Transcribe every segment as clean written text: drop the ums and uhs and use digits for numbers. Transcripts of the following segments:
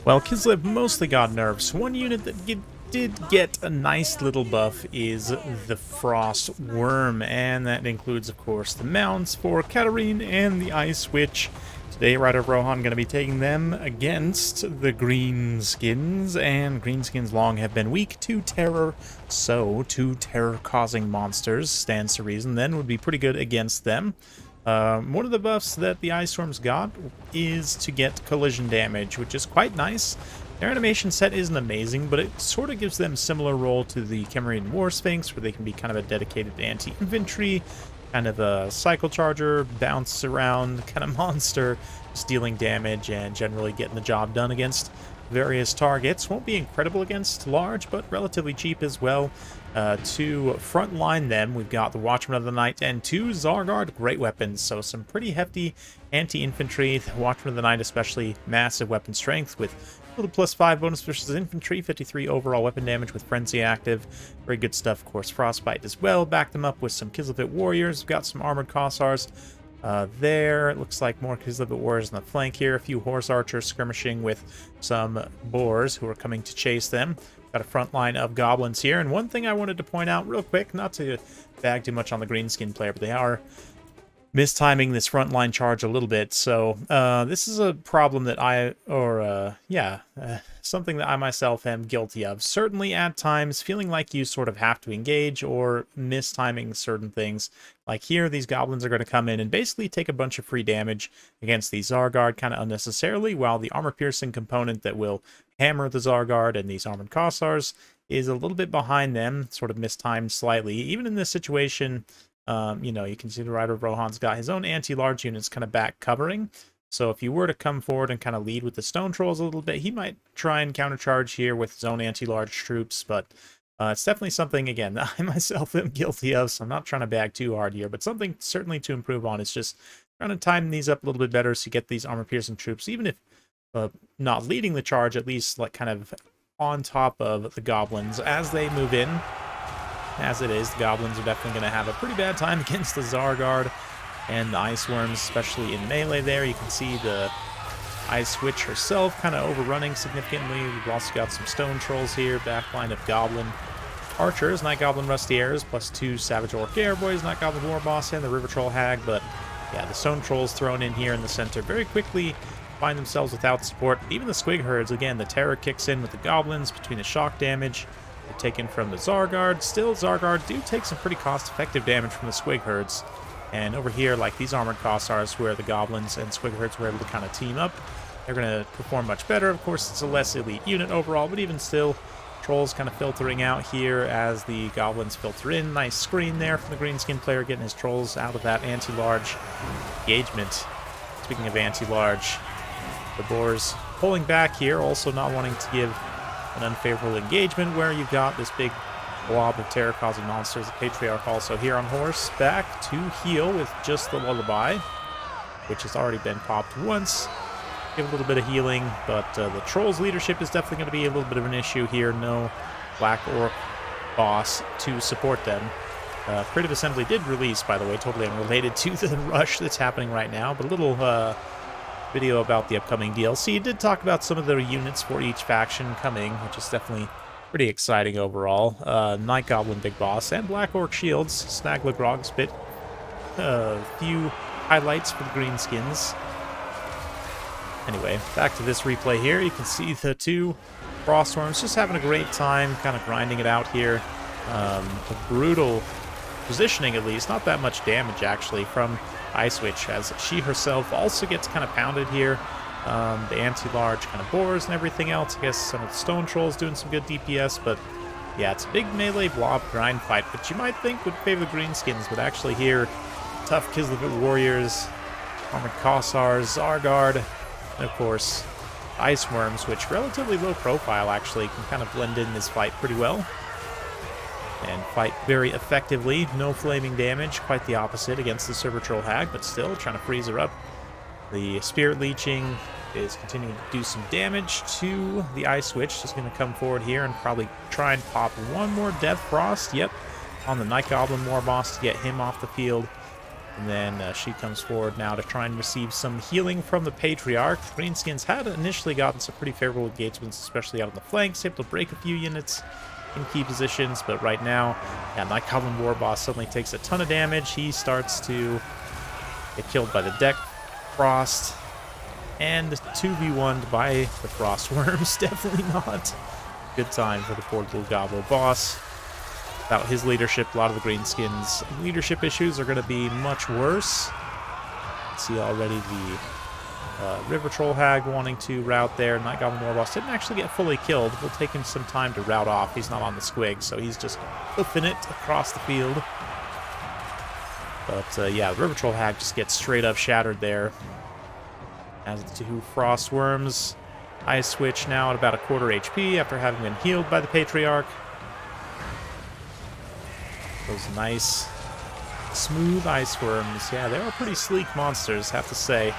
Well, Kislev mostly got nerfs. One unit that did get a nice little buff is the Frost Worm, and that includes, of course, the mounts for Katarine and the Ice Witch. Today, Rider Rohan going to be taking them against the Greenskins, and Greenskins long have been weak to terror, so two terror-causing monsters, stands to reason, then would be pretty good against them. One of the buffs that the Ice Worms got is to get collision damage, which is quite nice. Their animation set isn't amazing, but it sort of gives them similar role to the Camarine War Sphinx, where they can be kind of a dedicated anti-infantry, kind of a cycle charger, bounce around kind of monster, stealing damage and generally getting the job done against various targets. Won't be incredible against large, but relatively cheap as well. To frontline them, we've got the Watchman of the Night and two Zargard, great weapons, so some pretty hefty anti-infantry. The Watchman of the Night especially massive weapon strength with a little +5 bonus versus infantry, 53 overall weapon damage with Frenzy active. Very good stuff, of course. Frostbite as well. Back them up with some Kislev warriors. We've got some armored Kossars there. It looks like more Kislev warriors on the flank here. A few horse archers skirmishing with some boars who are coming to chase them. Got a front line of goblins here. And one thing I wanted to point out real quick, not to bag too much on the Greenskin player, but they are mistiming this frontline charge a little bit. So this is a problem that something that I myself am guilty of. Certainly at times feeling like you sort of have to engage or mistiming certain things. Like here, these goblins are going to come in and basically take a bunch of free damage against the Zargard kind of unnecessarily, while the armor-piercing component that will hammer the Zargard and these armored Kossars is a little bit behind them, sort of mistimed slightly. Even in this situation, you know, you can see the Rider of Rohan's got his own anti-large units kind of back covering. So if you were to come forward and kind of lead with the Stone Trolls a little bit, he might try and countercharge here with his own anti-large troops, but it's definitely something, again, that I myself am guilty of, so I'm not trying to bag too hard here, but something certainly to improve on is just trying to time these up a little bit better so you get these armor-piercing troops, even if not leading the charge, at least like kind of on top of the goblins as they move in. As it is, the goblins are definitely going to have a pretty bad time against the Zargard and the Ice Worms, especially in melee there. You can see the Ice Witch herself kind of overrunning significantly. We've also got some Stone Trolls here, backline of Goblin Archers, Night Goblin Rustieres, +2 Savage Orc Airboys, Night Goblin War Boss, and the River Troll Hag. But yeah, the Stone Trolls thrown in here in the center very quickly find themselves without support. Even the Squig Herds, again, the terror kicks in with the Goblins between the shock damage taken from the Zargard. Still, Zargard do take some pretty cost-effective damage from the Squig Herds. And over here, like these armored Kossars, where the Goblins and Squig Herds were able to kind of team up, they're going to perform much better. Of course, it's a less elite unit overall, but even still, Trolls kind of filtering out here as the Goblins filter in. Nice screen there from the Greenskin player, getting his Trolls out of that anti-large engagement. Speaking of anti-large, the Boars pulling back here, also not wanting to give an unfavorable engagement where you've got this big blob of terror-causing monsters. The Patriarch also here on horse, back to heal with just the Lullaby, which has already been popped once. Give a little bit of healing, but the Trolls' leadership is definitely going to be a little bit of an issue here. No Black Orc boss to support them. Creative Assembly did release, by the way, totally unrelated to the rush that's happening right now, but a little video about the upcoming DLC. It did talk about some of the units for each faction coming, which is definitely pretty exciting overall. Night Goblin Big Boss and Black Orc Shields, Snagla Grogspit. A few highlights for the Greenskins. Anyway, back to this replay here. You can see the two Frostworms just having a great time, kind of grinding it out here. A brutal positioning, at least. Not that much damage, actually, from Ice Witch, as she herself also gets kind of pounded here. The anti-large kind of boars and everything else. I guess some of the Stone Trolls doing some good DPS, but yeah, it's a big melee blob grind fight, which you might think would favor the Greenskins, but actually here, tough Kislev warriors, armored Kossars, Zargard, and of course, Ice Worms, which relatively low profile actually, can kind of blend in this fight pretty well. And fight very effectively. No flaming damage, quite the opposite against the River Troll Hag, but still trying to freeze her up. The Spirit Leeching is continuing to do some damage to the Ice Witch. Just going to come forward here and probably try and pop one more Death Frost. Yep, on the Night Goblin War Boss to get him off the field. And then she comes forward now to try and receive some healing from the Patriarch. Greenskins had initially gotten some pretty favorable engagements, especially out on the flanks, able to break a few units in key positions, but right now, yeah, Night Goblin War Boss suddenly takes a ton of damage. He starts to get killed by the Deck Frost, and 2v1'd by the Frost Worms. Definitely not good time for the poor little Gobble Boss. Without his leadership, a lot of the Greenskins' leadership issues are going to be much worse. See already the River Troll Hag wanting to route there. Night Goblin Warboss didn't actually get fully killed. Will take him some time to route off. He's not on the squig, so he's just hoofing it across the field. But yeah, the River Troll Hag just gets straight up shattered there. As the two Frost Worms Ice Switch now at about a quarter HP after having been healed by the Patriarch. Those nice, smooth Ice Worms. Yeah, they are pretty sleek monsters, have to say.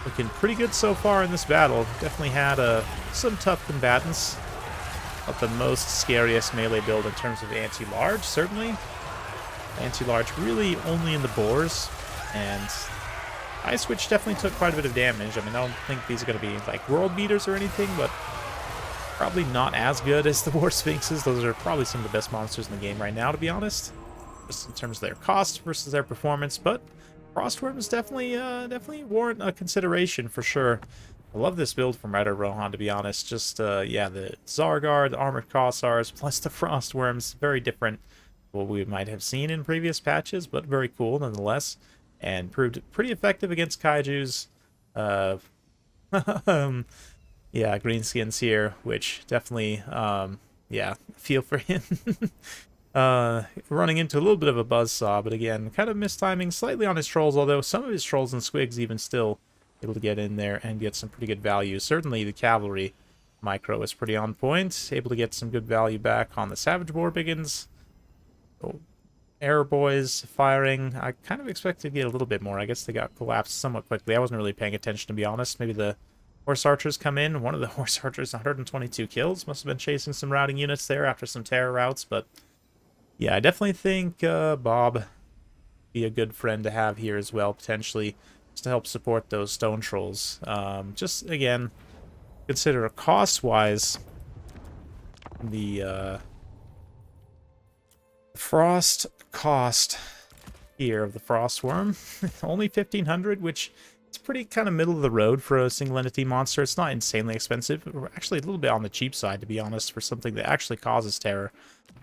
Looking pretty good so far in this battle. Definitely had some tough combatants. Not the most scariest melee build in terms of anti-large, certainly. Anti-large really only in the boars. And Ice Switch definitely took quite a bit of damage. I mean, I don't think these are going to be like world beaters or anything, but probably not as good as the War Sphinxes. Those are probably some of the best monsters in the game right now, to be honest. Just in terms of their cost versus their performance, but Frostworms definitely warrant a consideration for sure. I love this build from Red or Rohan, to be honest. Just, yeah, the Zargar, the Armored Kossars, plus the Frostworms. Very different what we might have seen in previous patches, but very cool nonetheless. And proved pretty effective against Kaijus. Yeah, Greenskins here, which definitely, yeah, feel for him. Running into a little bit of a buzzsaw, but again, kind of mistiming slightly on his trolls, although some of his trolls and squigs even still able to get in there and get some pretty good value. Certainly the cavalry micro is pretty on point, able to get some good value back on the Savage Boar Biggins. Oh, Air Boys firing. I kind of expected to get a little bit more. I guess they got collapsed somewhat quickly. I wasn't really paying attention, to be honest. Maybe the Horse Archers come in. One of the Horse Archers, 122 kills. Must have been chasing some routing units there after some terror routes, but yeah, I definitely think Bob be a good friend to have here as well, potentially, just to help support those Stone Trolls. Just, again, consider cost-wise, the frost cost here of the Frost Worm, only 1,500, which is pretty kind of middle of the road for a single entity monster. It's not insanely expensive. We're actually a little bit on the cheap side, to be honest, for something that actually causes terror.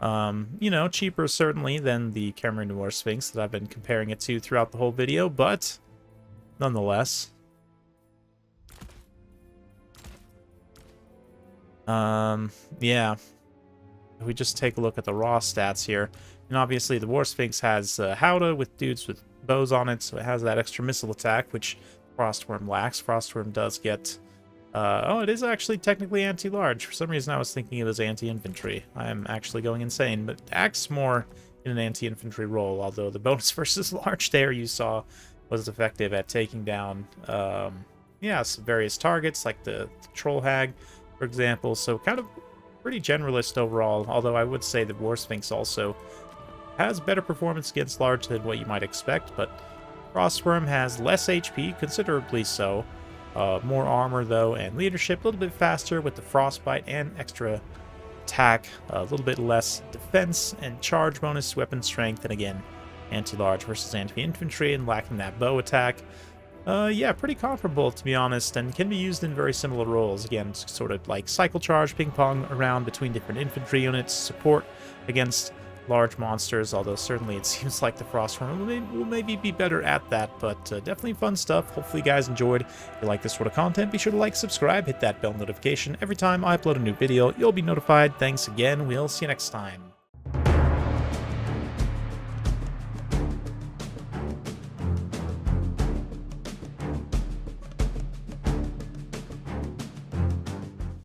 You know, cheaper certainly than the Cameron War Sphinx that I've been comparing it to throughout the whole video, but nonetheless. Yeah. If we just take a look at the raw stats here, and obviously the War Sphinx has Howdah with dudes with bows on it, so it has that extra missile attack, which Frostworm lacks. Frostworm does get... oh, it is actually technically anti-large. For some reason I was thinking it was anti-infantry. I am actually going insane, but acts more in an anti-infantry role, although the bonus versus large there you saw was effective at taking down, yeah, some various targets, like the Troll Hag, for example, so kind of pretty generalist overall, although I would say the War Sphinx also has better performance against large than what you might expect, but Frostworm has less HP, considerably so. More armor, though, and leadership, a little bit faster with the Frostbite and extra attack, a little bit less defense and charge bonus, weapon strength, and again, anti-large versus anti-infantry and lacking that bow attack. Yeah, pretty comparable, to be honest, and can be used in very similar roles. Again, sort of like cycle charge, ping-pong around between different infantry units, support against large monsters, although certainly it seems like the Frostworm will maybe be better at that, but definitely fun stuff. Hopefully you guys enjoyed. If you like this sort of content, be sure to like, subscribe, hit that bell notification. Every time I upload a new video, you'll be notified. Thanks again. We'll see you next time.